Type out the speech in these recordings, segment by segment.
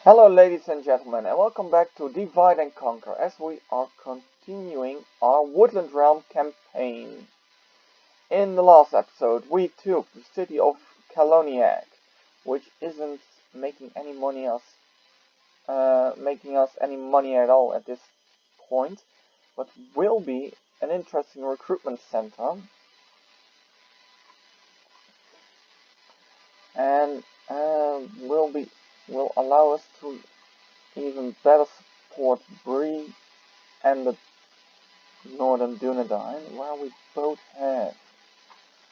Hello ladies and gentlemen, and welcome back to Divide and Conquer as we are continuing our Woodland Realm campaign. In the last episode we took the city of Kaloniak, which isn't making us any money at all at this point, but will be an interesting recruitment center and will allow us to even better support Bree and the Northern Dunedain, where we both have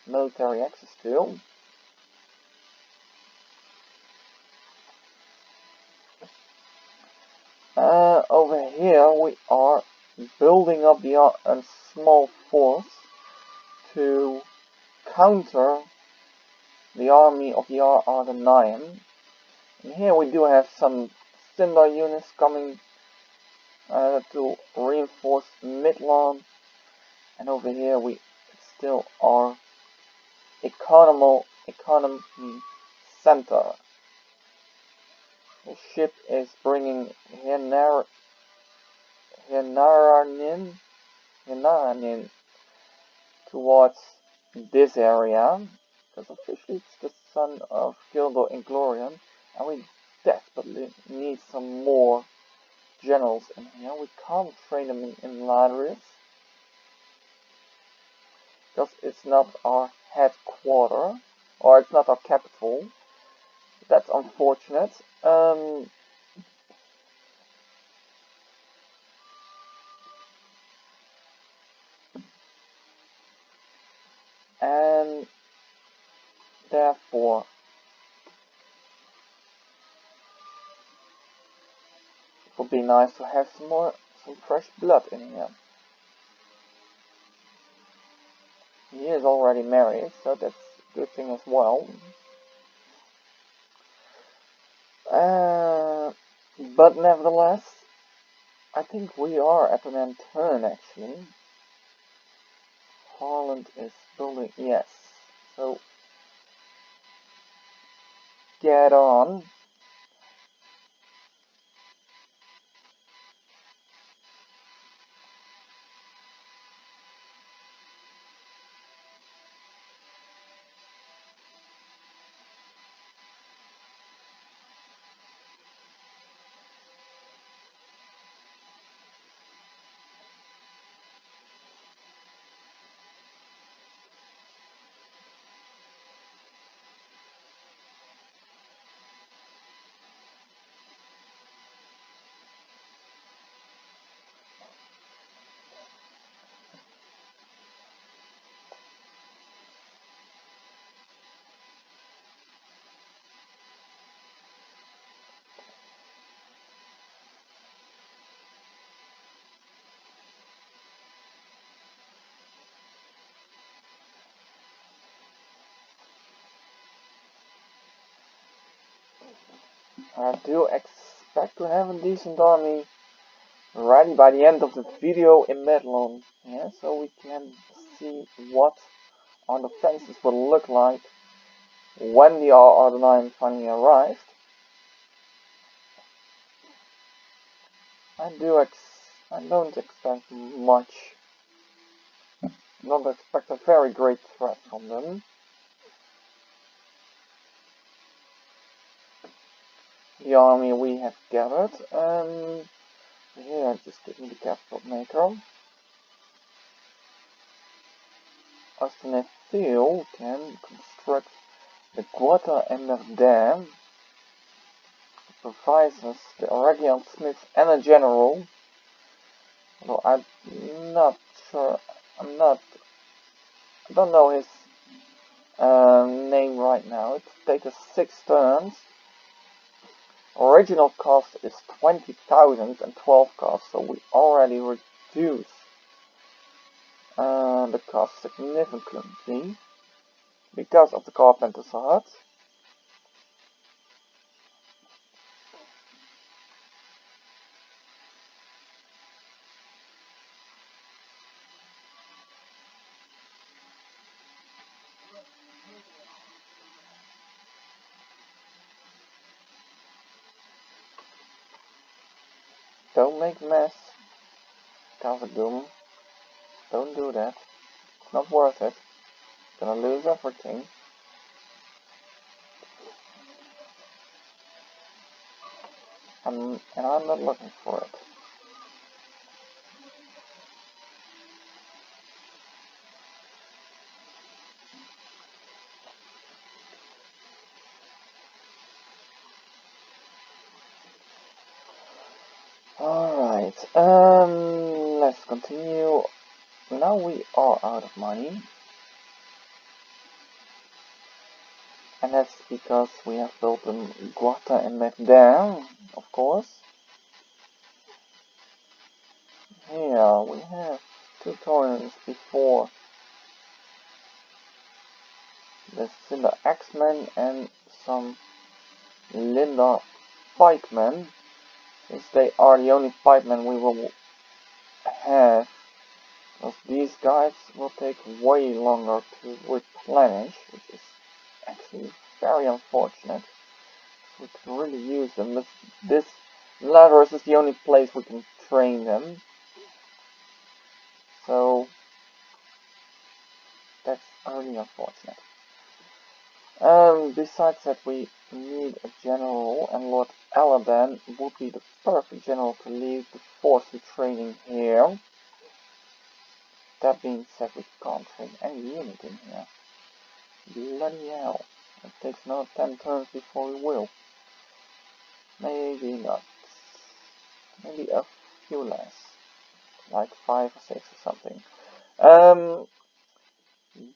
military access to. Over here we are building up a small force to counter the army of the Ardenian. And here we do have some Simba units coming to reinforce Midland, and over here we still are economy center. The ship is bringing Hinaranin towards this area, because officially it's the son of Gildo Inglorian, and we desperately need some more generals in here. We can't train them in Ladris, because it's not our headquarter, or it's not our capital. That's unfortunate. And therefore it would be nice to have some fresh blood in here. He is already married, so that's a good thing as well. But nevertheless, I think we are at an end turn actually. Harland is building, yes. So get on. I do expect to have a decent army ready by the end of the video in Midland. Yeah, so we can see what our defenses will look like when the Ardenian finally arrived. I don't expect much. I don't expect a very great threat from them. The army we have gathered, here just give me the capital maker. Astonethil can construct the Guata Ember Dam. It provides us the Aragian Smith and a general. Although I'm not sure, I don't know his name right now. It takes us 6 turns. Original cost is 20,000 and 12 cost, so we already reduced the cost significantly because of the carpenter's hut. Don't make mess. Doom. Don't do that. It's not worth it. Gonna lose everything. And I'm not looking for it. Alright, let's continue. Now we are out of money. And that's because we have built a Guata and met there, of course. Here we have 2 tournaments before the Cinder Axemen and some Linda Pikemen. Since they are the only pikemen we will have, because these guys will take way longer to replenish, which is actually very unfortunate. We could really use them, but this Lazarus is the only place we can train them. So that's really unfortunate. Besides that, we need a general, and Lord Aladan would be the perfect general to lead the force training here. That being said, we can't train any unit in here. Bloody hell. It takes another 10 turns before we will. Maybe not. Maybe a few less. Like 5 or 6 or something.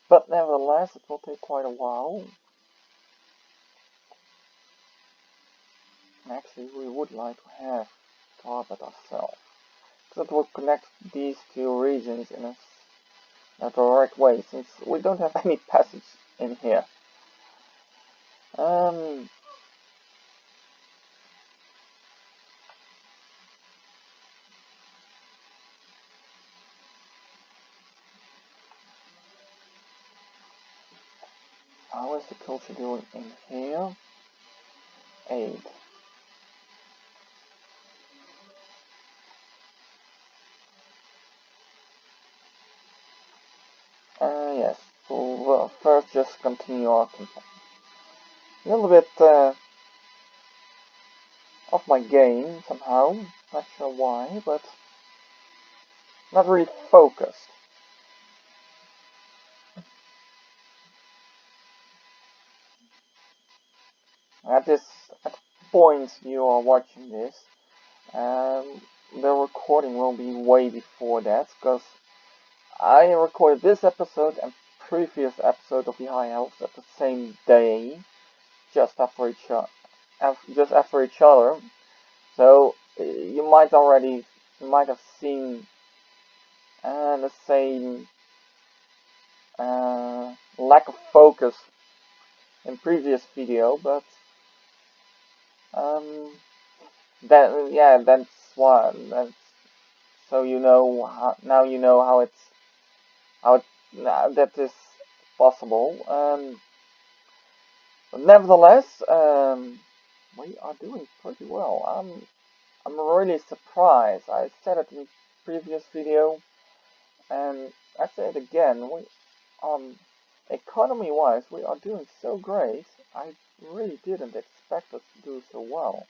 But nevertheless, it will take quite a while. Actually, we would like to have Target ourselves. Because it will connect these 2 regions in a direct way, since we don't have any passage in here. How is the culture doing in here? 8. Yes, we'll first just continue our campaign. A little bit off my game somehow, not sure why, but not really focused. At point you are watching this, the recording will be way before that, because I recorded this episode and previous episode of the High Elves at the same day, just after each other. So you might have seen the same lack of focus in previous video, but that's why. So you know now you know how that is possible. But nevertheless, we are doing pretty well. I'm really surprised. I said it in the previous video, and I say it again. We economy-wise, we are doing so great. I really didn't expect us to do so well.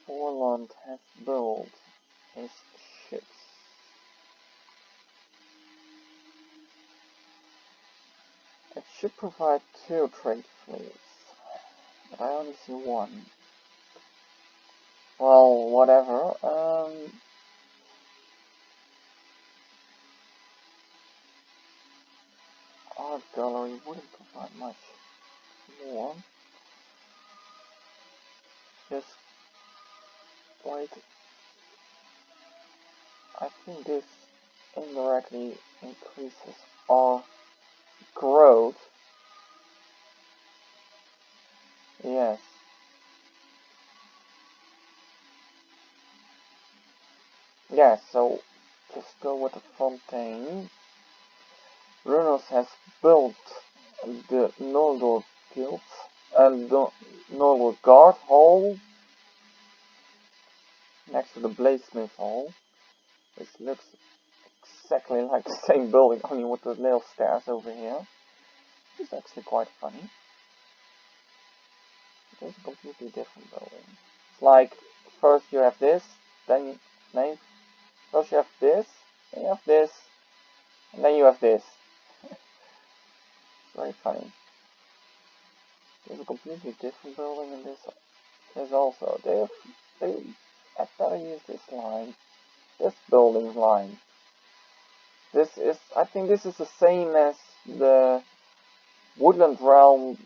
Forland has built his ships. It should provide 2 trade fleets, but I only see 1. Well, whatever. Art gallery wouldn't provide much more. Just wait. I think this indirectly increases our growth. Yes. Yes, so just go with the Fontaine. Runos has built the Noldor guild and normal guard hall next to the bladesmith hall, which looks exactly like the same building, only with the little stairs over here. It's actually quite funny. It's a completely different building. It's like, first you have this, then first you have this, then you have this, and then you have this. It's very funny. There's a completely different building in this. There's also, they had better use this line. This building line. This is, I think this is the same as the Woodland Realm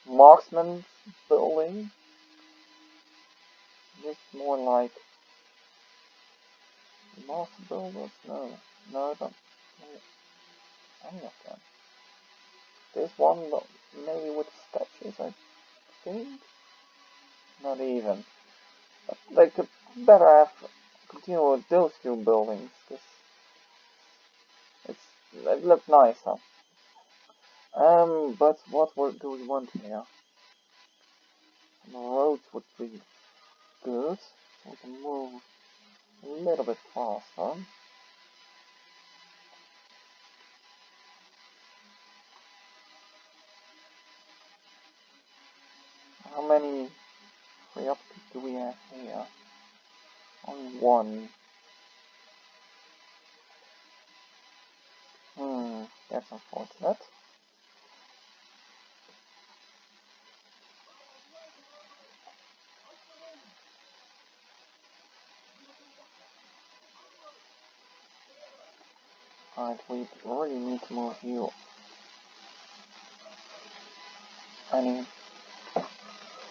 marksman building. Just more like master builders. No, I don't. Any of them. This one, maybe with statues, I think. Not even. But they could better have continue with those two buildings, because it looked nicer. But what do we want here? The roads would be good. We can move a little bit faster. How many free upkeep do we have here? Only one. That's unfortunate. Alright, we really need to move you any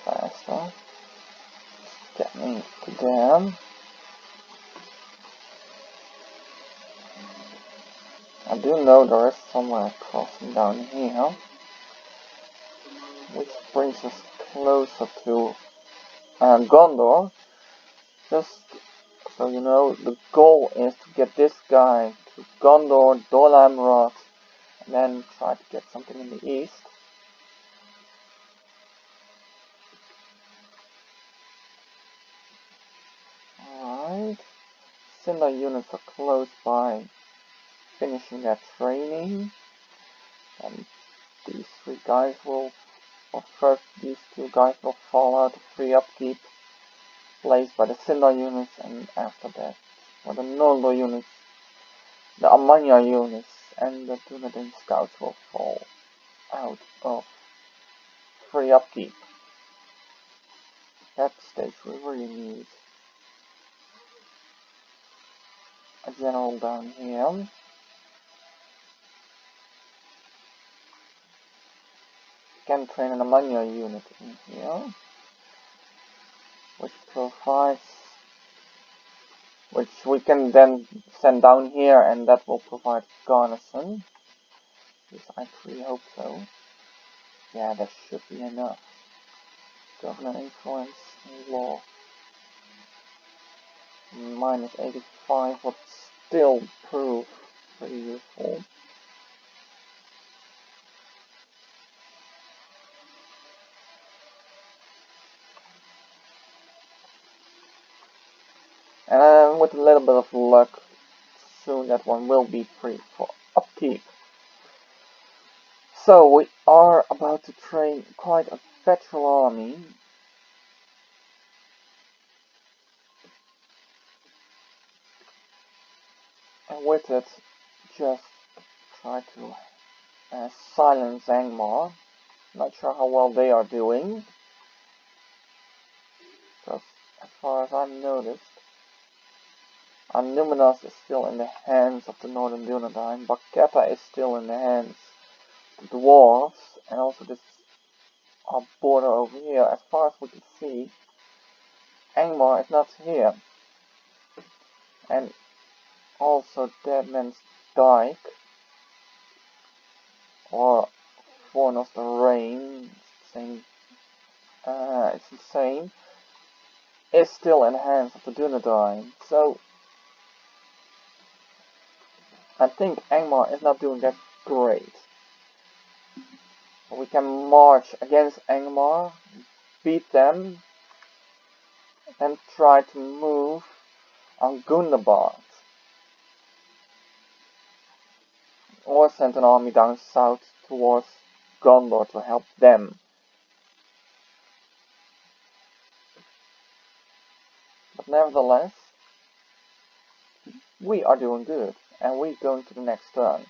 faster. Get me to them. I do know there is somewhere crossing down here, which brings us closer to Gondor. Just so you know, the goal is to get this guy to Gondor, Dol Amroth, and then try to get something in the east. Alright. Cinder units are close by finishing their training. And these three guys will, or first these two guys will fall out of free upkeep placed by the Cinder units, and after that, for the Noldor units, the Amanya units, and the Dunedain scouts will fall out of free upkeep. At that stage we really need a general down here. Can train an Amanya unit in here, which we can then send down here, and that will provide garrison. Yes, I really hope so. Yeah, that should be enough. Governor influence and law. Minus 85 would still prove pretty useful. And with a little bit of luck, soon that one will be free for upkeep. So we are about to train quite a veteran army. And with it, just try to silence Angmar. Not sure how well they are doing, because as far as I've noticed, Numinos is still in the hands of the Northern Dunedain, Baketa is still in the hands of the Dwarves, and also this our border over here. As far as we can see, Angmar is not here. And also Deadman's Dyke, or Forn of the Rain, it's the same, is still in the hands of the Dunedain. So I think Angmar is not doing that great. We can march against Angmar, beat them, and try to move on Gundabad. Or send an army down south towards Gondor to help them. But nevertheless, we are doing good, and we're going to the next turn.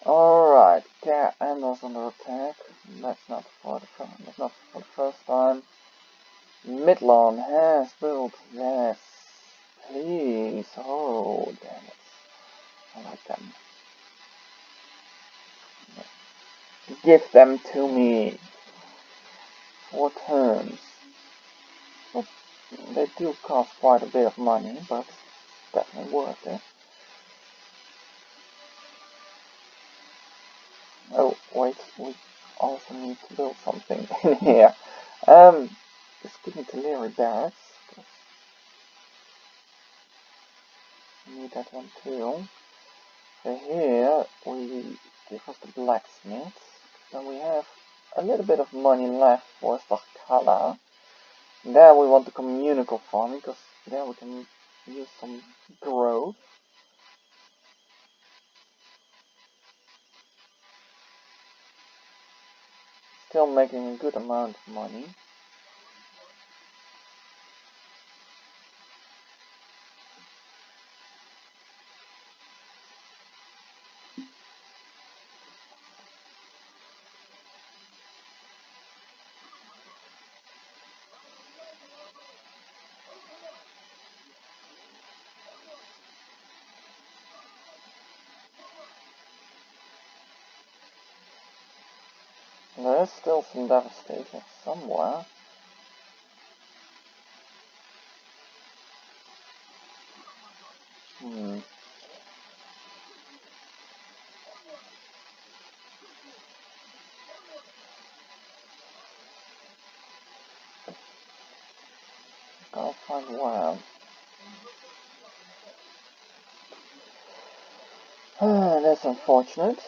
Alright, Cat Anders under attack. That's not for the first time. Midland has built, yes. Please, oh damn it. I like them. Give them to me. 4 turns. Well, they do cost quite a bit of money, but definitely worth it. Oh, wait, we also need to build something in here. Just give me Teleri barracks. We need that one too. So here, we give us the blacksmiths. Then we have a little bit of money left for Starkala. There we want the communal farming, because there we can use some growth. Still making a good amount of money. There is still some devastation somewhere. Can't find where. That's unfortunate.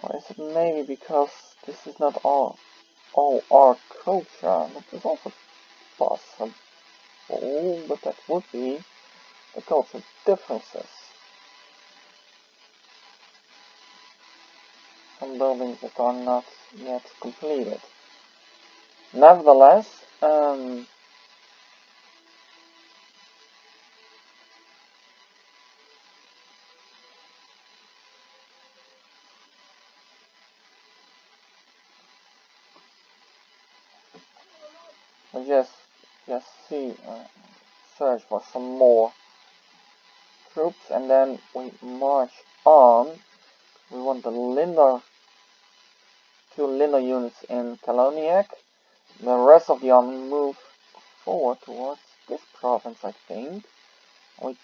Or is it maybe because this is not all our culture? That is also possible, but that would be the cultural differences. Some buildings that are not yet completed. Nevertheless, we just search for some more troops, and then we march on. We want the Lindor, 2 Lindor units in Kaloniak. The rest of the army move forward towards this province, I think. We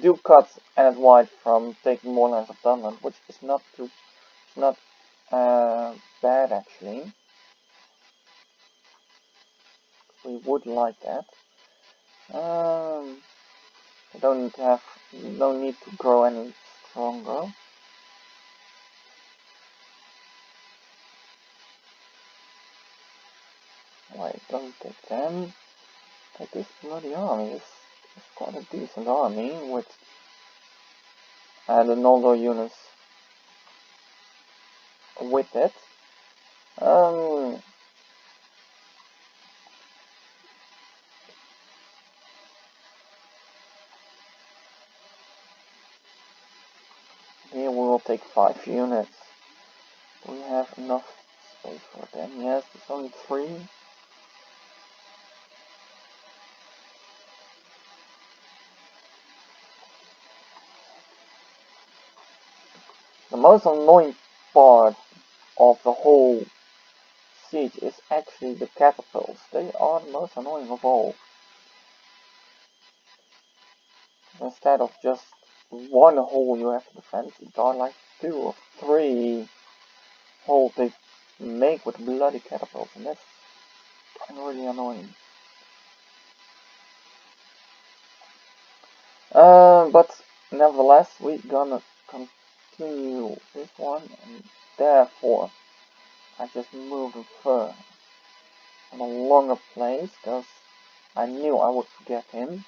do cut Enid White from taking more lands of Dunland, which is not bad actually. we would like that. We don't need to grow any stronger. Wait, don't take them. Take this bloody army. It's quite a decent army with the Noldor units with it. Here we will take 5 units. Do we have enough space for them? Yes, there's only 3. The most annoying part of the whole siege is actually the catapults. They are the most annoying of all. Instead of just one hole you have to defend, there are like 2 or 3 holes they make with bloody catapults, and that's kind of really annoying. But nevertheless, we're gonna continue this one, and therefore I just moved him further on a longer place, because I knew I would forget him.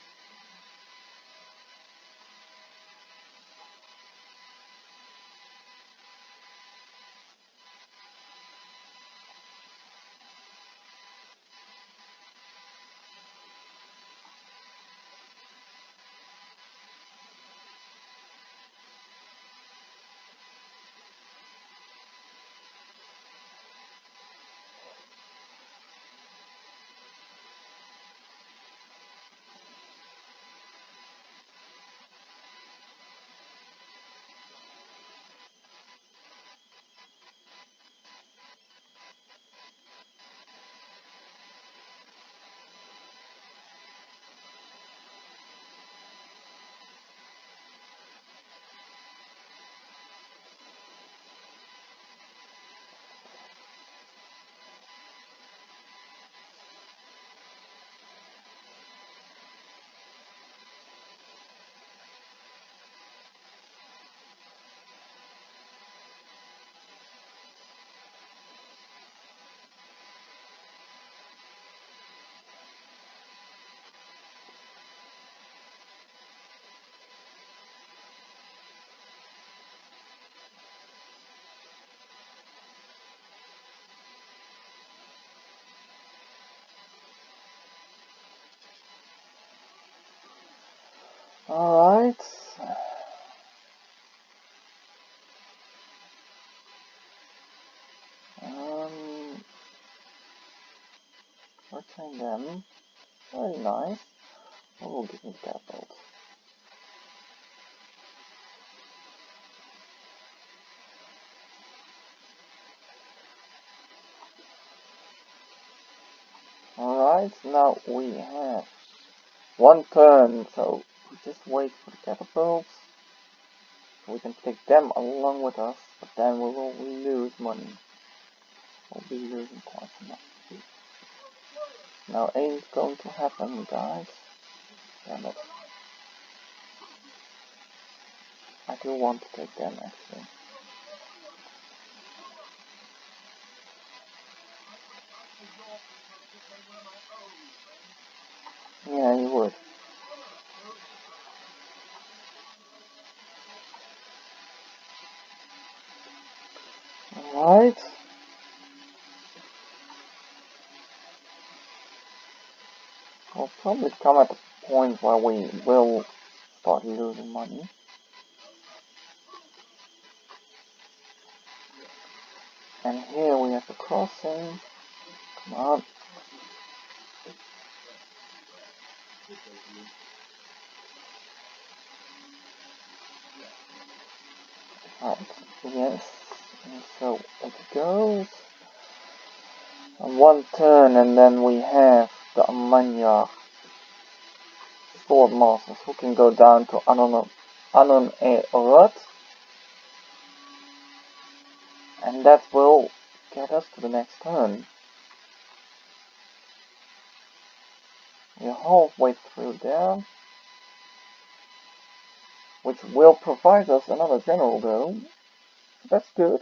Alright. Retain them. Very nice. Oh, give me that bolt. Alright, now we have 1 turn, so we just wait for the catapults. We can take them along with us, but then we will lose money. We'll be losing quite enough. Now ain't going to happen, guys. Damn it. I do want to take them actually. Yeah, you would. Alright. We'll probably come at a point where we will start losing money. And here we have a crossing. Come on. Right, yes. And so it goes. And 1 turn, and then we have the Amanya sword masters who can go down to Anon e Orot. And that will get us to the next turn. We're halfway through there, which will provide us another general though. That's good.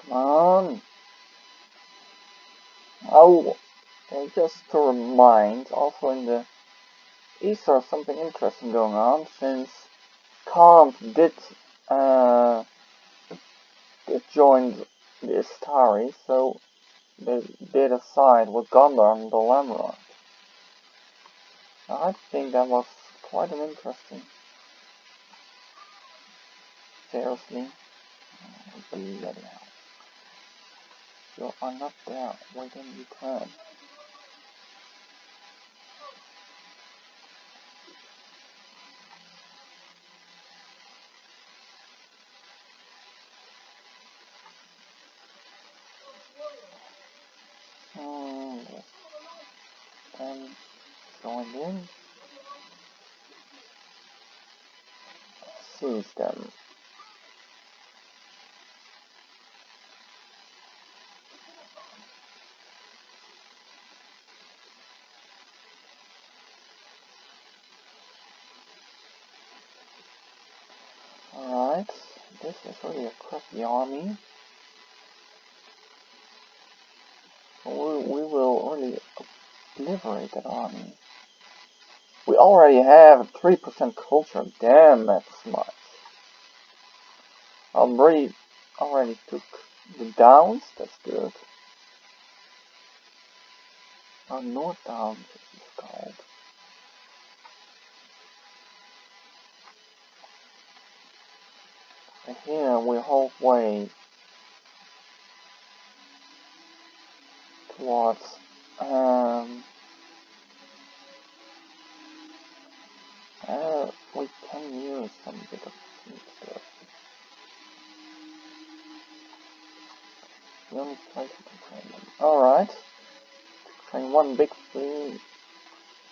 Come on. Oh, and just to remind, also in the east there's something interesting going on, since Kant did join the Istari, so they did a side with Gondor and the Lamrod. I think that was quite an interesting. Seriously, bloody hell. You are not there. Why don't you turn? Yes. And join in. Seize them. Alright, this is really a crappy army. We will really liberate that army. We already have 3% culture. Damn, that's much. Already took the downs. That's good. Our North Downs is called. And here we're halfway towards we can use some bit of stuff. The only place we can train them. Alright. Train one big fleet,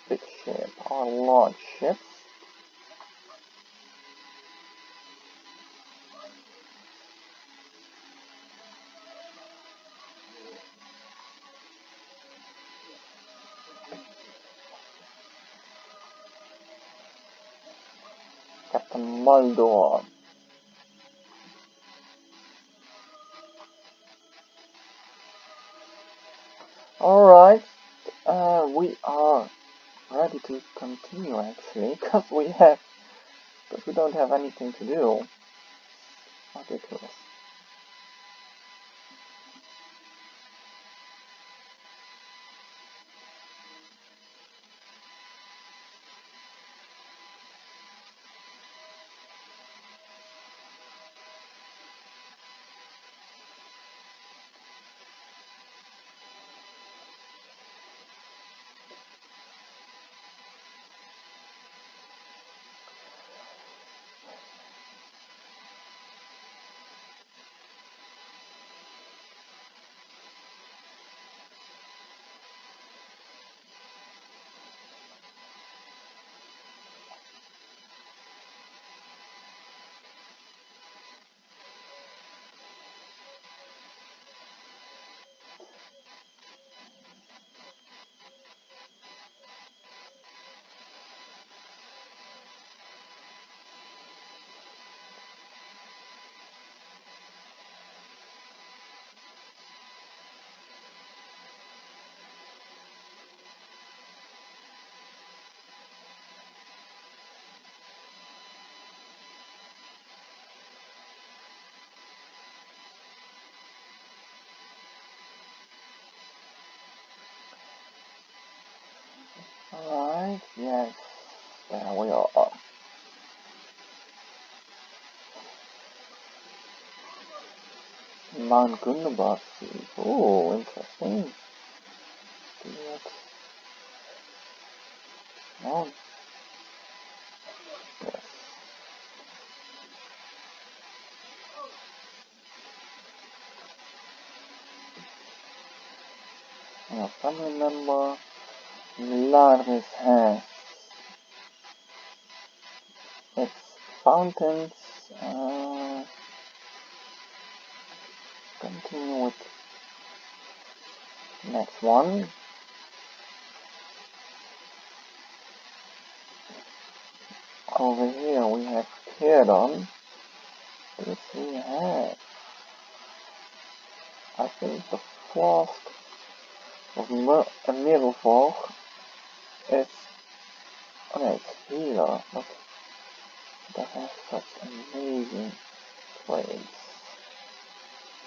big ship, or large ships. Captain Noldorin. Alright, we are ready to continue actually, because we don't have anything to do. Ridiculous. Right, yes. There we are. Mount Gundabasi. Oh, interesting. Oh, yes. A family member. Larvis has its fountains. Continue with the next one. Over here we have Kirdon. What does he have? I think the flask of Mirrorfolk is... Okay, it's healer, but that has such amazing traits.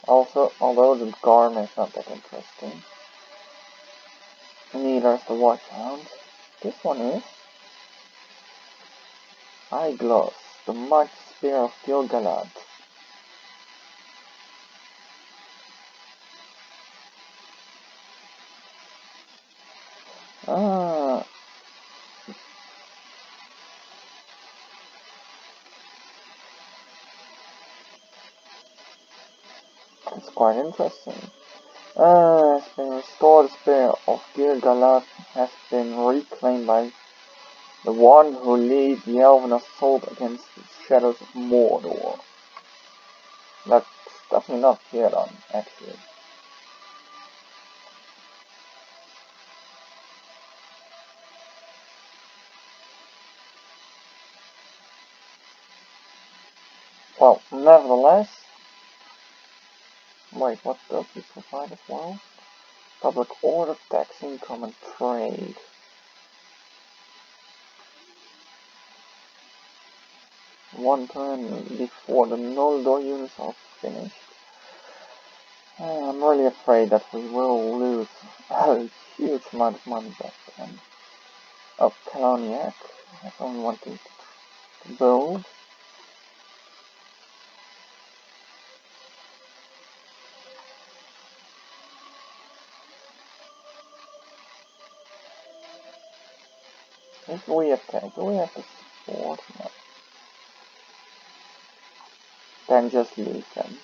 Also, although the garment is not that interesting. Neither is the Watchhound. This one is Eyeglass, the Mighty Spear of Gil-galad. Ah, it's quite interesting. Has been restored. The Spear of Gil-galad has been reclaimed by the one who leads the elven assault against the shadows of Mordor. That's definitely not Kirdon, actually. Well, nevertheless... Wait, what does this provide as well? Public order, tax income and trade. One turn before the Noldorin units are finished. I'm really afraid that we will lose a huge amount of money back then. Oh, Kaloniak has only wanted to build. If we attack, do we have to support? No. Then just leave them.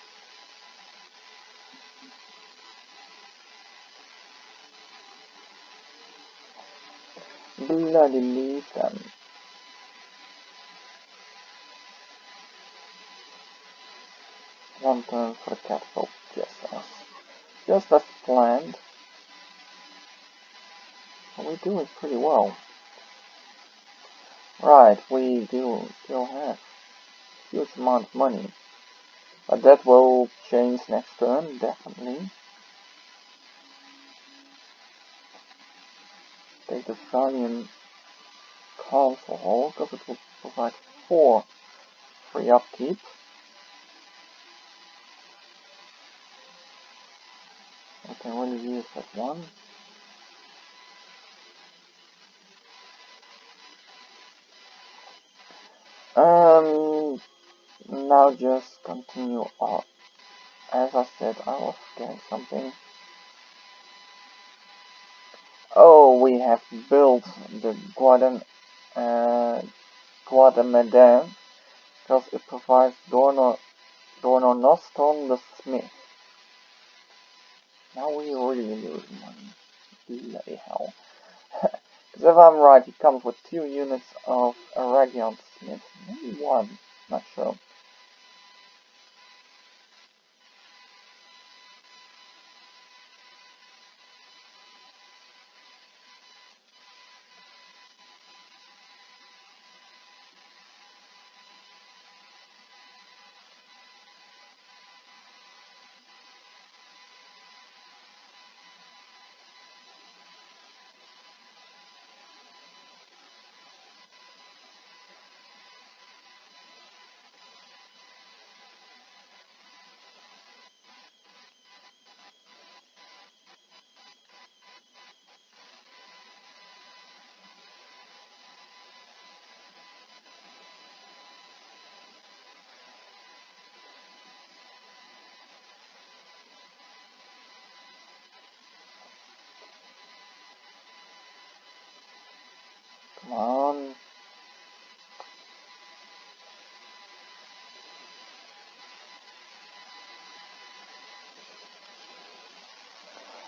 Bloody leave them. One turn for the catapult, just as planned. We're doing pretty well. Right, we do still have a huge amount of money. But that will change next turn, definitely. Take the Valiant Council Hall, because it will provide 4 free upkeep. I can really use that one. Now just continue on. As I said, I was getting something. Oh, we have built the Guadamadan, because it provides Dorno Noston the Smith. Now we really lose money. Bloody hell. Because if I'm right, it comes with 2 units of Aragion Smith. Maybe 1, not sure.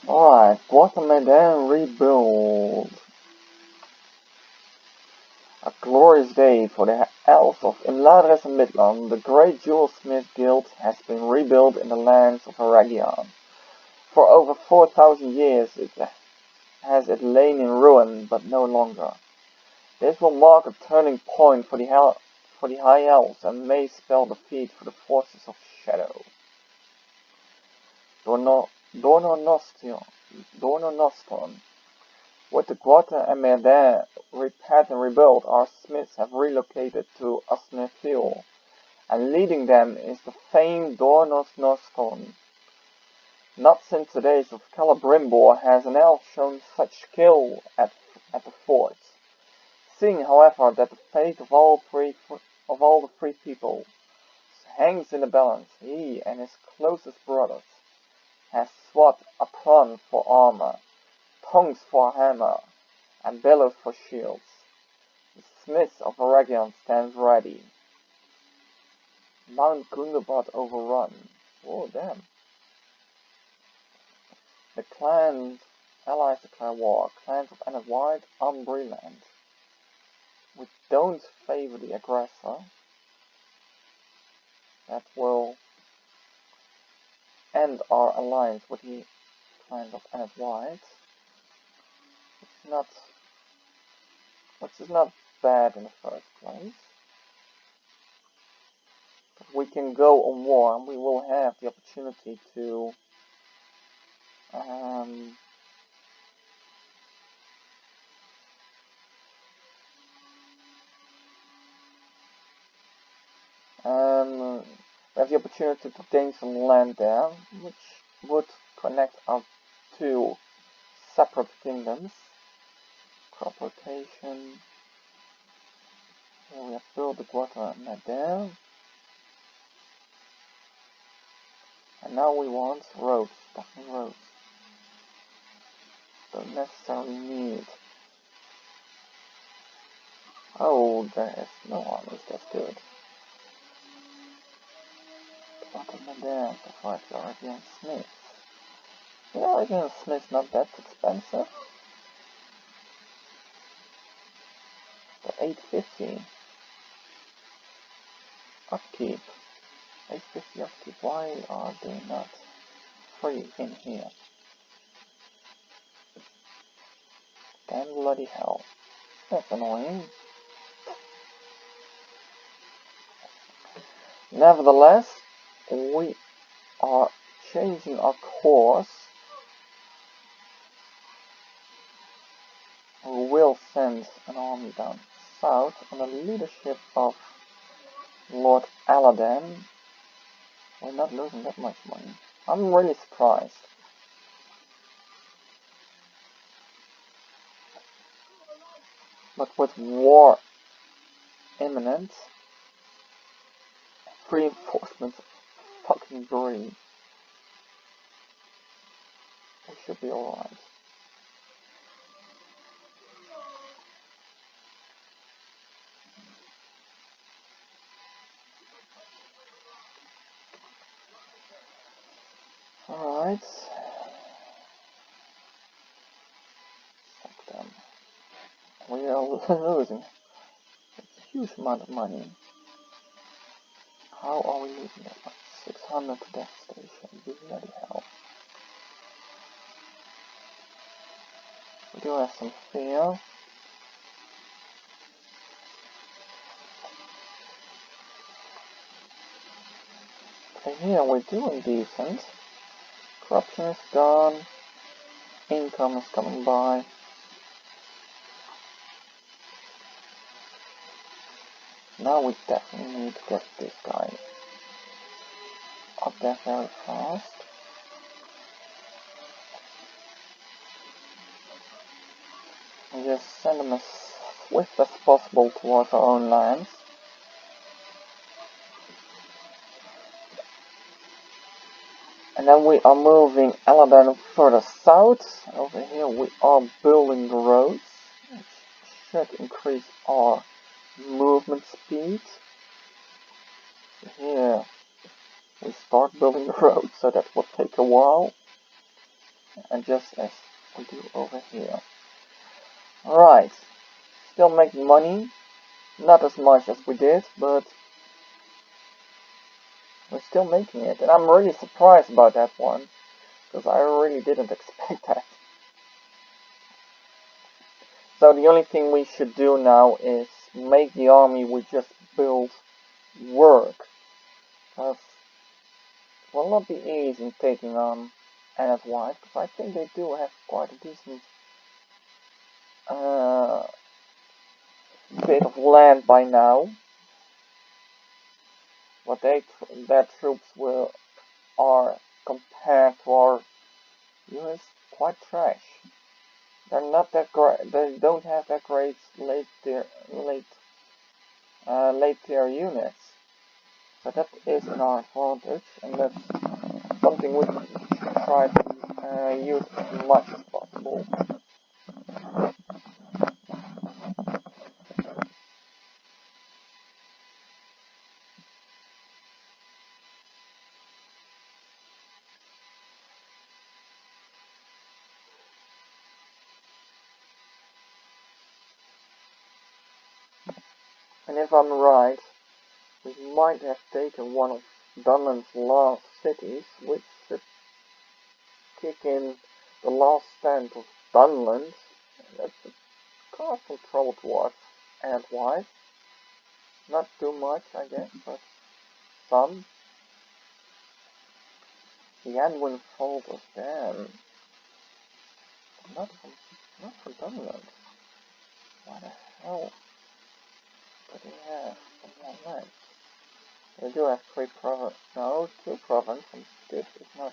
Alright, Guatemala rebuild. A glorious day for the Elves of Imladris and Midland. The great jewelsmith guild has been rebuilt in the lands of Aragian. For over 4,000 years has it lain in ruin, but no longer. This will mark a turning point for the High Elves and may spell defeat for the forces of Shadow. Dornonoston. With the Guata and Merdin repaired and rebuilt, our smiths have relocated to Asnethil, and leading them is the famed Dornonoston. Not since the days of Celebrimbor has an elf shown such skill at the forts. Seeing, however, that the fate of all the free people hangs in the balance, he and his closest brothers has swat upon for armor, tongs for hammer, and bellows for shields. The smiths of Aragian stands ready. Mount Gundabad overrun. Oh, damn. The clans allies declare war. Clans of Enid White, Umbreland. We don't favor the aggressor. That will end our alliance with the clans of Enid White. Which is not bad in the first place. But we can go on war and we will have the opportunity to we have the opportunity to gain some land there, which would connect our two separate kingdoms. Crop rotation. Here we have built the Guata and there. And now we want roads, definitely roads. Don't necessarily need. Oh, there is no armies, that's good. Guata and there to fight the Arabian Smith. The Arabian Smith not that expensive. The 850 upkeep. 850 upkeep. Why are they not free in here? Damn bloody hell. That's annoying. Nevertheless, we are changing our course. We will send an army down south under the leadership of Lord Aladdin. We're not losing that much money. I'm really surprised. But with war imminent, reinforcements fucking green. We should be alright. Alright. Fuck them. We are losing a huge amount of money. How are we losing that much? 600 to devastation. You bloody hell. We do have some fear. Okay, here we're doing decent. Corruption is gone. Income is coming by. Now we definitely need to get this guy up there very fast. And just send them as swift as possible towards our own lands. And then we are moving Aladdin further south. Over here we are building the roads, which should increase our movement speed. So here we start building the roads, so that will take a while. and just as we do over here. Right, still making money, not as much as we did, but we're still making it, and I'm really surprised about that one, because I really didn't expect that. So the only thing we should do now is make the army we just built work, because it will not be easy taking on Elves, because I think they do have quite a decent bit of land by now. But their troops are compared to our units quite trash. They're not that great. They don't have that great late tier units. So that is in our advantage, and that's something we should try to use as much as possible. And if I'm right, we might have taken one of Dunland's last cities, which should kick in the last stand of Dunland. That should cause some trouble to us, Elves. Not too much, I guess, but some. The Anduin fold was them. Not from Dunland. What the hell do they have from that land? They do have 3 provinces. No, 2 provinces, and this is not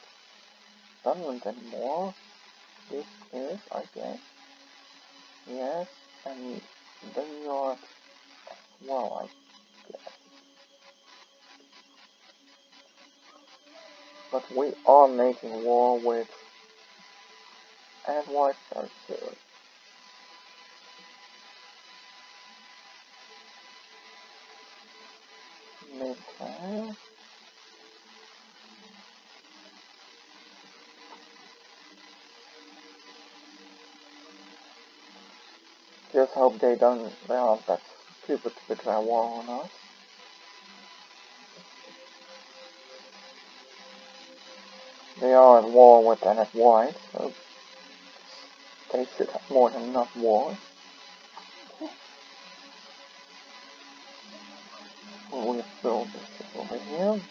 Dunland anymore. This is, I guess. Yes, and then York as well, I guess. But we are making war with Elves very soon. Meantime, just hope they aren't that stupid to declare war on us. They are at war with Elves, so they should have more than enough war. Well, we have built this over here.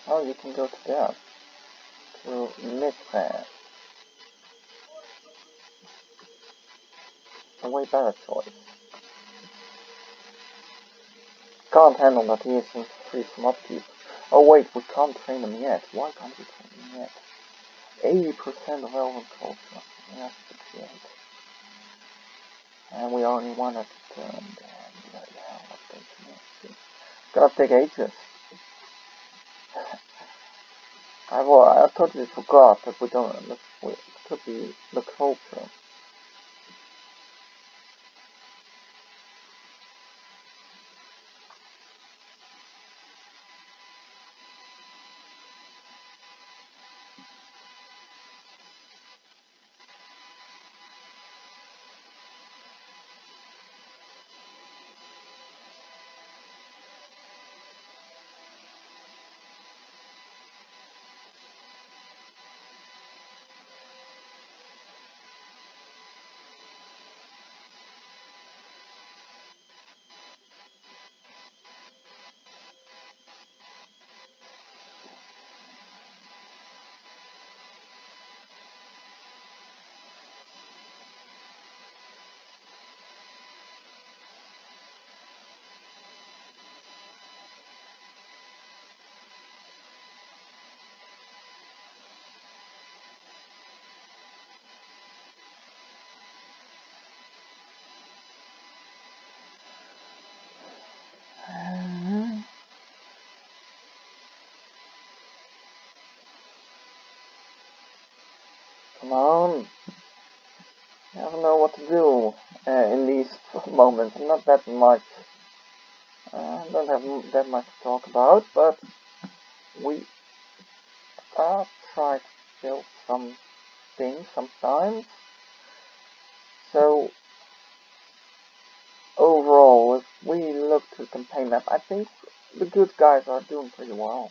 Oh, you can go to there. To mid-fan. A way better choice. Can't handle that he is free from upkeep. Oh wait, we can't train them yet. Why can't we train them yet? 80% of elven culture. Yes, 68. And we only one at a turn. Damn, bloody hell, it's gonna take ages. I totally forgot that we don't. We could be the culture. Come on. I don't know what to do in these moments. Not that much. Don't have that much to talk about, but we try to build some things sometimes. So overall, if we look to the campaign map, I think the good guys are doing pretty well.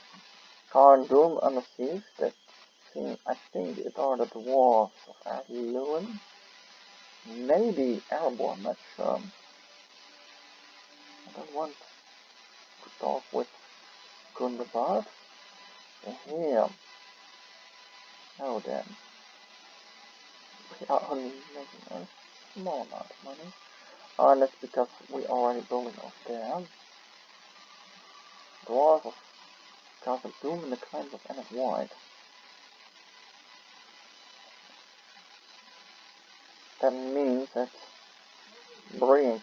Current Doom under siege, I think it are the Dwarves of Noldorin. Maybe Arabor, I'm not sure. I don't want to talk with Gundabad. Here. Oh then. We are only making a small amount of money. And that's because we are already building up there. Dwarves of Castle Doom and the claims of Ennis White. That means that Bree and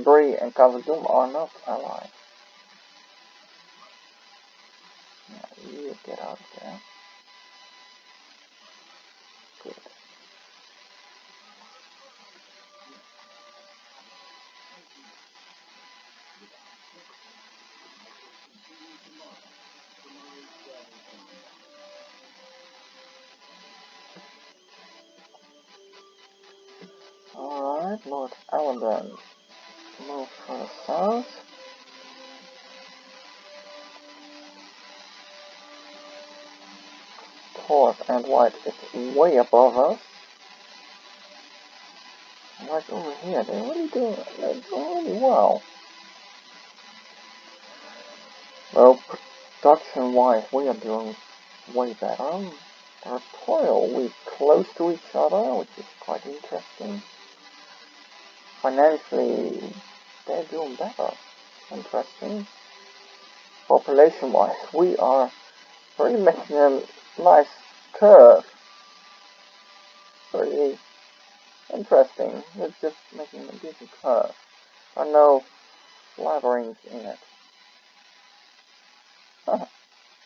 Bree and Castle Doom are not allies. Yeah, you get out of there. Good. Alright, Lord Aladdin. Move further south. Horse and White is way above us. Right over here, they're really doing really well. Well, production wise, we are doing way better. Territorial, we're close to each other, which is quite interesting. Financially, they're doing better. Interesting. Population wise, we are really making a nice curve. Very interesting. It's just making a decent curve. There are no flatterings in it.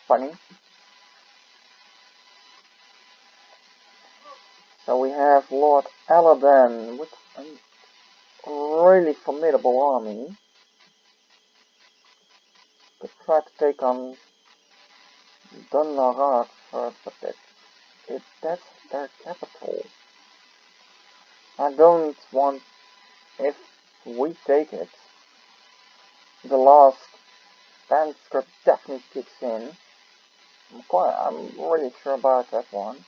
Funny. So we have Lord Aladdin with a really formidable army to try to take on Dunnarat first, but that's their capital. I don't want, if we take it, the last band script definitely kicks in. I'm really sure about that one.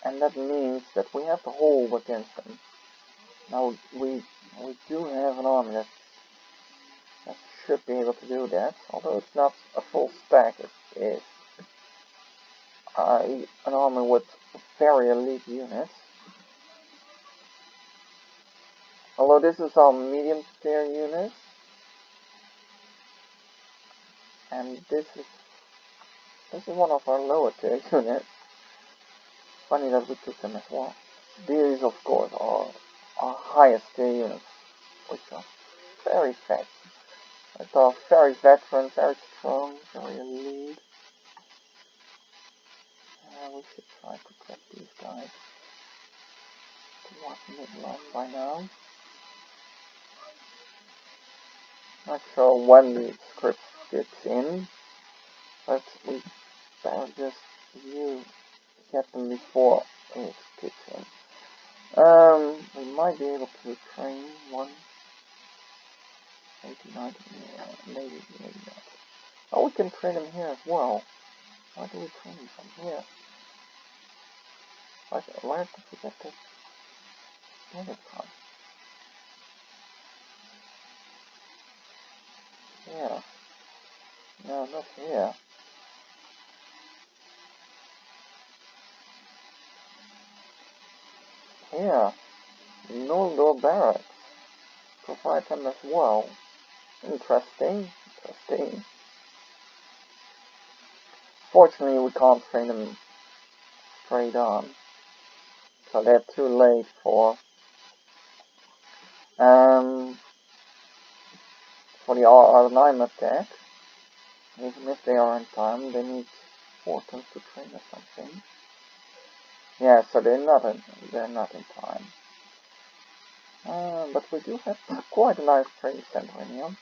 And that means that we have to hold against them. Now we do have an army that should be able to do that, although it's not a full stack. It is an army with very elite units. Although this is our medium tier unit, and this is one of our lower tier units. Funny that we took them as well. These, of course, are our highest tier units, which are very fat. They are very veteran, very strong, very elite. We should try to protect these guys towards Midland by now. Not sure when the script gets in, but we better just get them before it kicks in. We might be able to train one. 89, maybe not. Oh, we can train them here as well. Why do we train them from here? Why did we get this unit from? Here. No, not here. Here. Noldor barracks. Provide them as well. Interesting. Fortunately, we can't train them straight on. So they're too late for the R9 attack. Even if they are in time, they need 4 turns to train or something. Yeah, so they're not in time. But we do have quite a nice training center in here.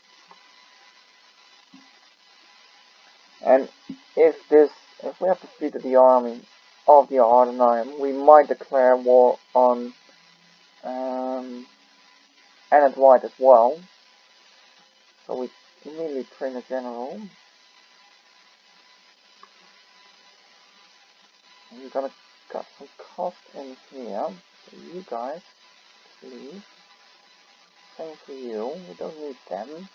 And if we have defeated the army of the Ardenheim, we might declare war on Anand White as well. So we immediately train a general. And we're gonna cut some cost in here. So you guys, please. Same for you. We don't need them.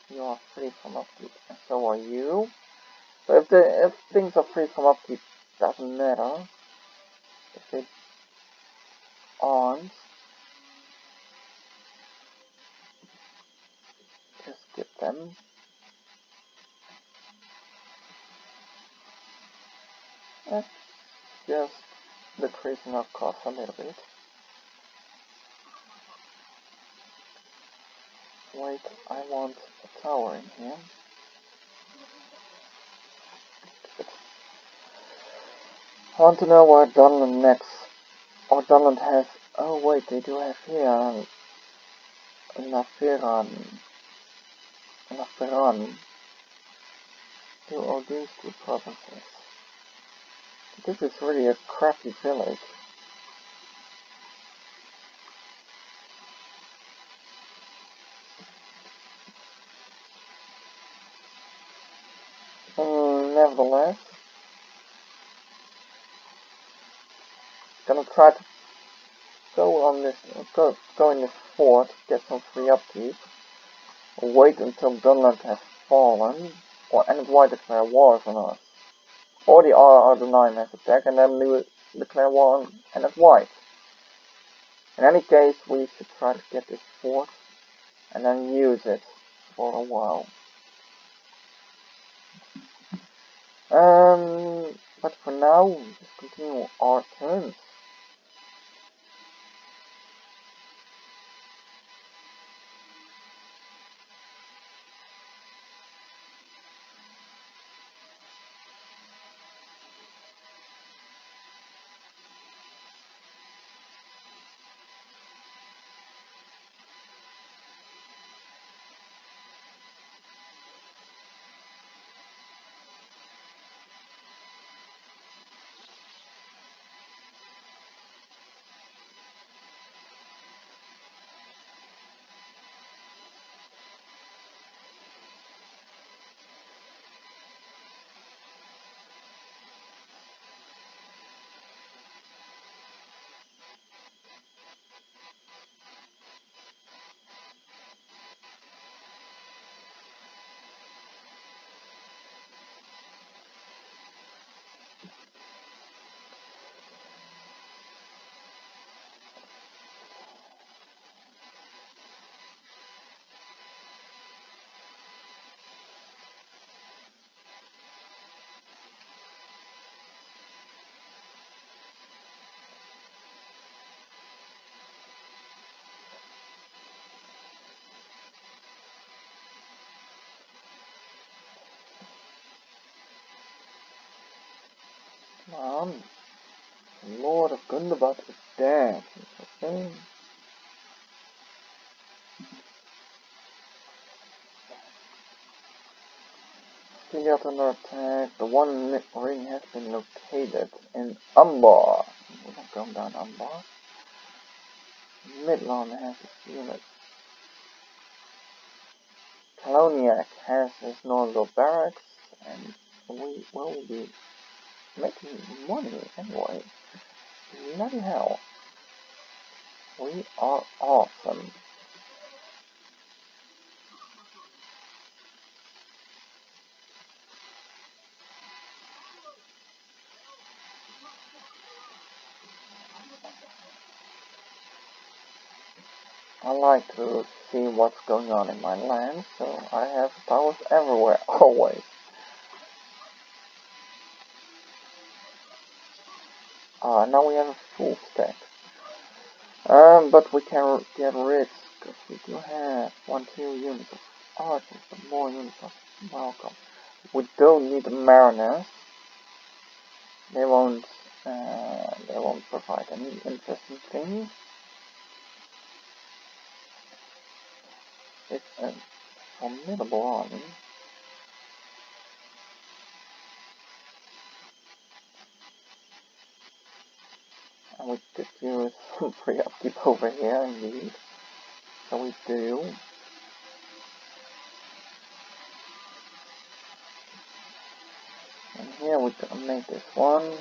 You are free from upkeep, and so are you. So if things are free from upkeep, doesn't matter. If they aren't, just skip them. That's just decreasing our costs a little bit. Wait, I want a tower in here. I want to know where Dunland next. Or Dunland has. Oh wait, they do have here Nafiran. Two of these two provinces. This is really a crappy village. Nevertheless, gonna try to go on this, go in this fort, get some free upkeep. Wait until Dunland has fallen, or End White declare wars on us. Or the R9 has attacked, and then we will declare war on End White. In any case, we should try to get this fort, and then use it for a while. But for now, let's continue our turns. Lord of Gundabad is dead. Okay. Still got under attack. The one ring has been located in Umbar. We're not going down Umbar. Midland has its unit. Kaloniak has his Noldorin barracks, and we will be making money anyway. Bloody hell. We are awesome. I like to see what's going on in my land, so I have towers everywhere, always. Now we have a full stack. But we can get rid, because we do have 2 units of archers, but more units of welcome. We don't need the mariners. They won't provide any interesting things. It's a formidable army. And we could use some free upkeep over here indeed. So we do. And here we're gonna make this one.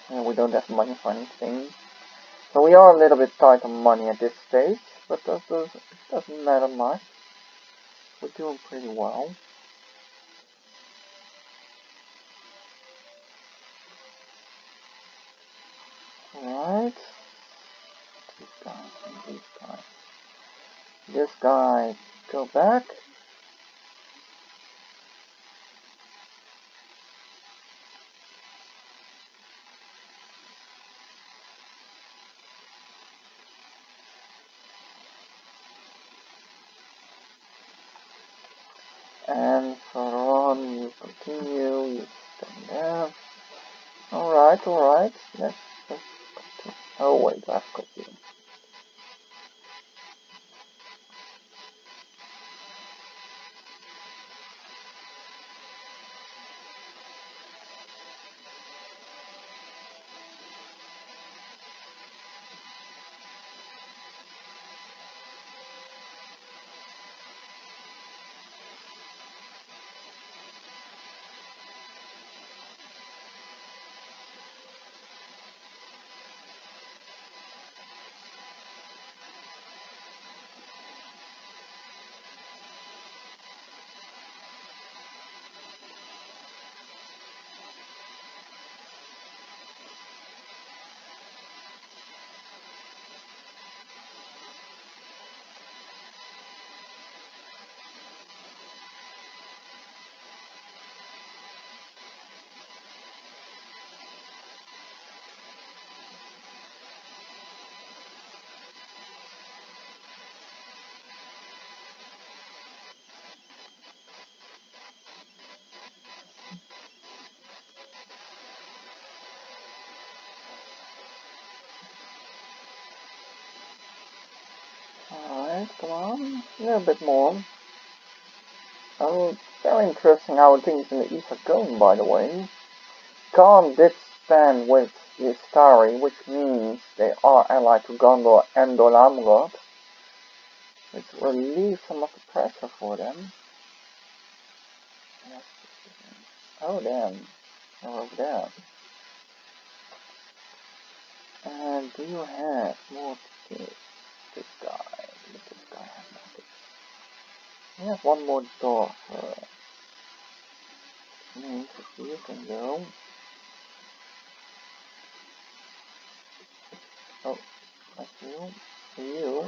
And we don't have money for anything. So we are a little bit tight on money at this stage, but it doesn't matter much. We're doing pretty well. Alright. These guys and these guys. This guy, go back. And further on, you continue, you stand there. Alright, alright. Let's continue. Oh wait, I've got you. Alright, come on. A little bit more. Very interesting how things in the east are going, by the way. Khan did stand with the Istari, which means they are allied to Gondor and Dolamrod, which relieves some of the pressure for them. Oh damn, they're over there. And do you have more tickets? This guy, does this guy have more tickets? We have one more door for means if you can go. Oh, that's you. You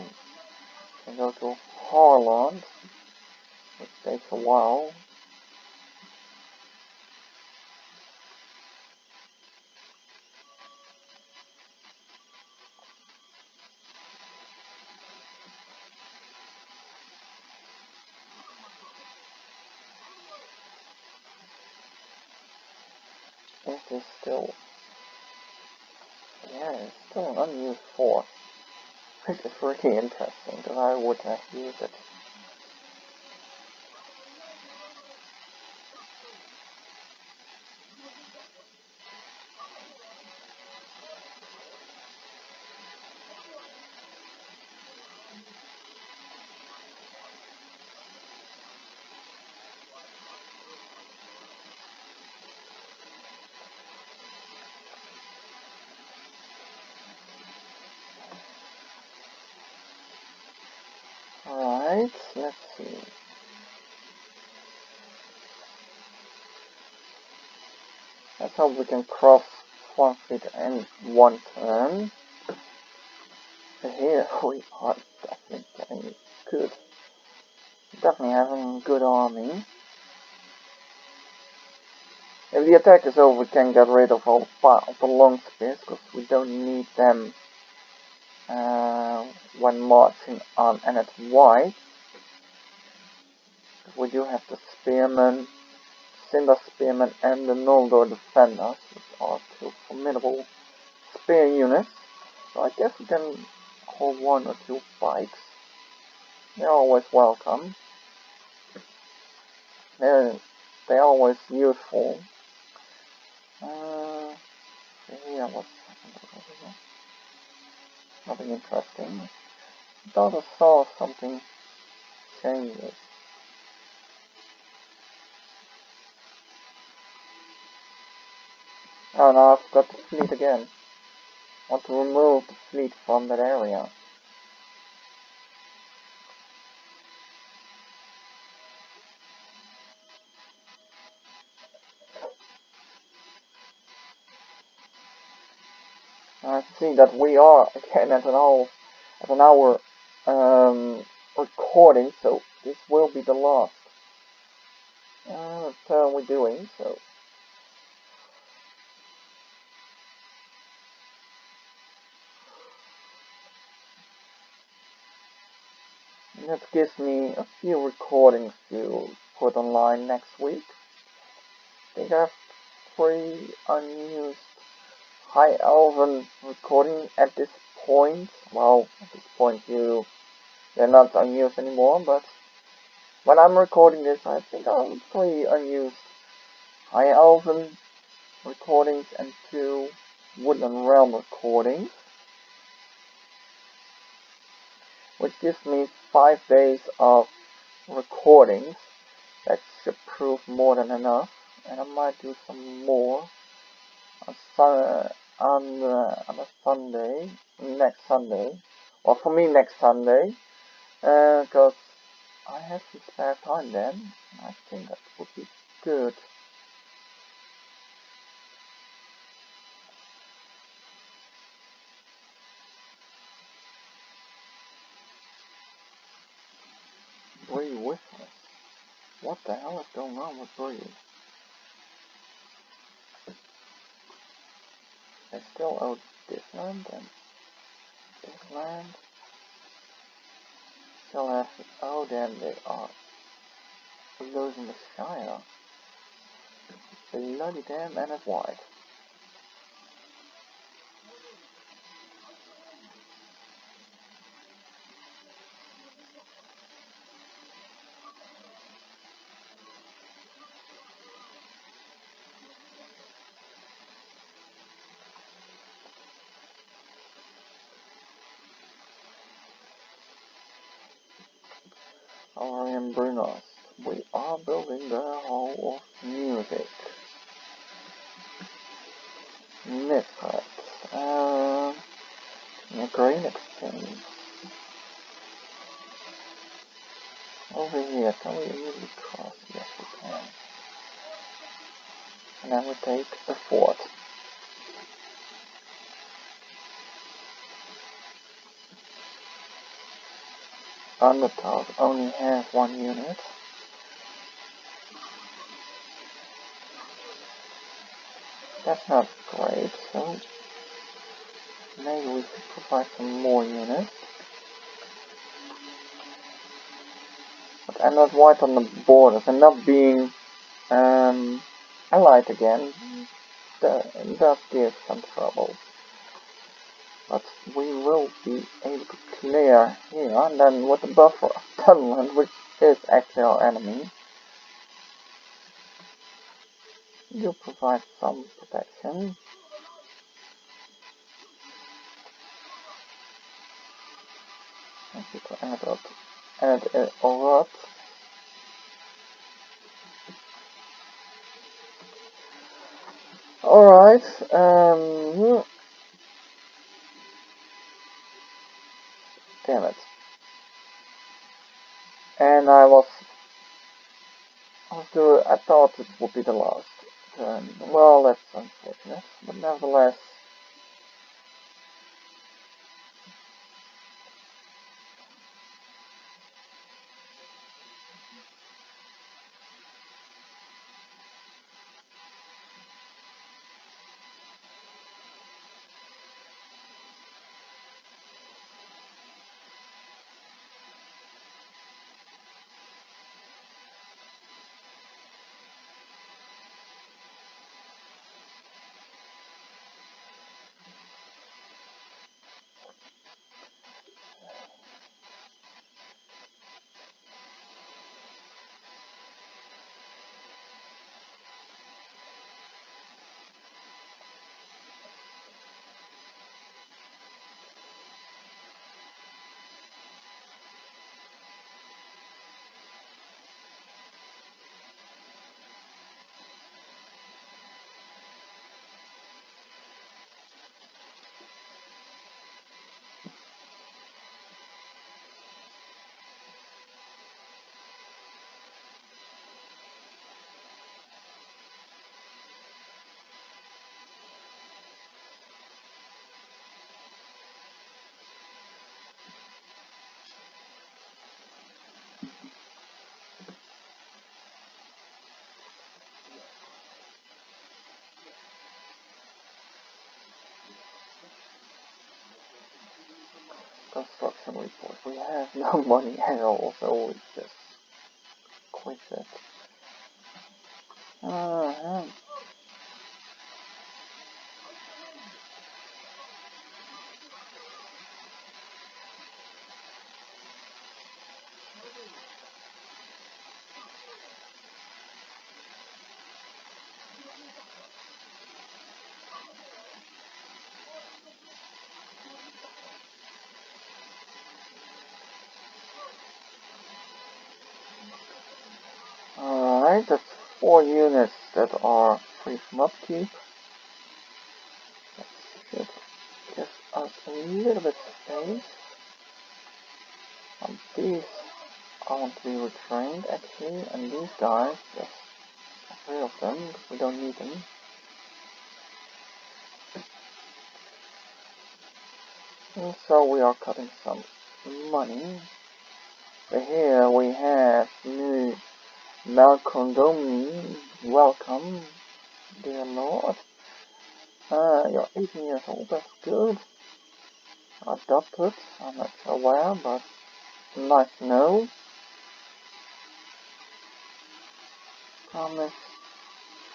can go to Harland, which takes a while. It is still, yeah, it's still an unused force, which is really interesting, because I would have used it. Alright, let's see. Let's hope we can cross 1 feet in 1 turn. Here we are definitely getting good. Definitely having a good army. If the attack is over, we can get rid of all of the long spears, because we don't need them when marching on and at white. We do have the spearmen, Cinder Spearmen and the Noldor Defenders, which are two formidable spear units. So I guess we can hold one or two fights. They're always welcome. They're always useful. Yeah, what's happened? Nothing interesting. I thought I saw something changes. Oh no, I've got the fleet again. I want to remove the fleet from that area. I see that we are again at an hour recording, so this will be the last turn we're doing. So that gives me a few recordings to put online next week. I think I have 3 unused High Elven recording at this point. Well, at this point they're not unused anymore, but when I'm recording this, I think I have 3 unused High Elven recordings and 2 Woodland Realm recordings, which gives me 5 days of recordings. That should prove more than enough, and I might do some more on a Sunday, next Sunday. Well, for me, next Sunday, because I have some spare time then. I think that would be good. Bree with us. What the hell is going on with Bree? They still owe this land and this land. Still have to owe them. They are losing the Shire. Bloody damn and it's wide. Orion Brunos. We are building the Hall of Music. Mithrat. Green Exchange. Over here, can we really cross? Yes, we can. And then we take the fort. Undertale only has 1 unit. That's not great, so maybe we could provide some more units. But I'm not white on the borders and not being allied again. It does give some trouble. But we will be able to clear here, and then with the buffer of Tunland, which is actually our enemy, you provide some protection. And you can add a rot. Alright, damn it. And I thought it would be the last turn. Well, that's unfortunate, but nevertheless. construction report. We have no money at all, so we just quit it. Alright, that's 4 units that are free from upkeep. That should give us a little bit of space. These I want to be retrained actually, and these guys, just get rid of them because we don't need them. And so we are cutting some money. So here we have new Malcondomi. Welcome, dear lord. You're 18 years old, that's good. Adopted, I'm not sure where, but nice to know.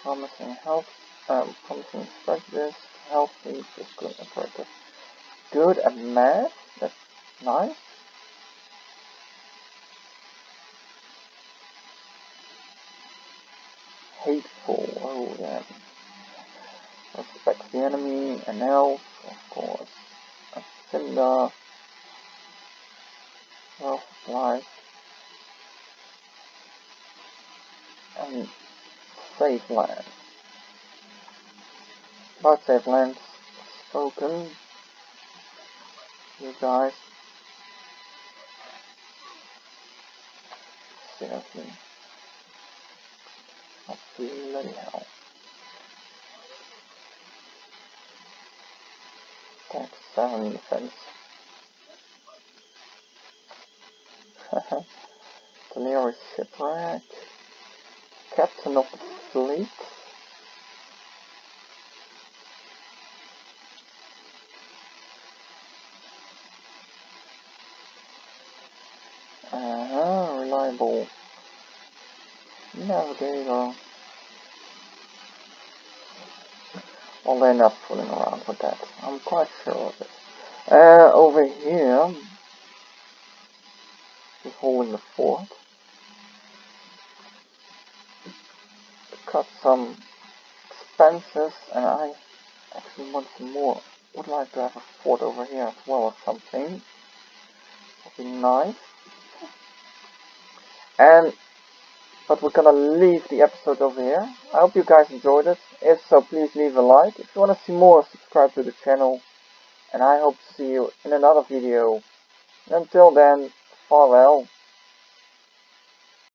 Promising health, promising strategist, healthy, physical, attractive. Good at math, that's nice. Hateful, oh yeah. Respects the enemy, an elf, of course. A cinder, wealth of life, and save land. About save land spoken. You guys. Seriously. Oh, bloody hell. Thanks, 7 defense. Daenerys shipwreck. Captain of the fleet. Reliable navigator. Well, they're not fooling around with that. I'm quite sure of it. Over here, he's holding the fort. Cut some expenses, and I actually want some more. Would like to have a fort over here as well or something. Would be nice. But we're gonna leave the episode over here. I hope you guys enjoyed it. If so, please leave a like. If you want to see more, subscribe to the channel. And I hope to see you in another video. And until then, farewell.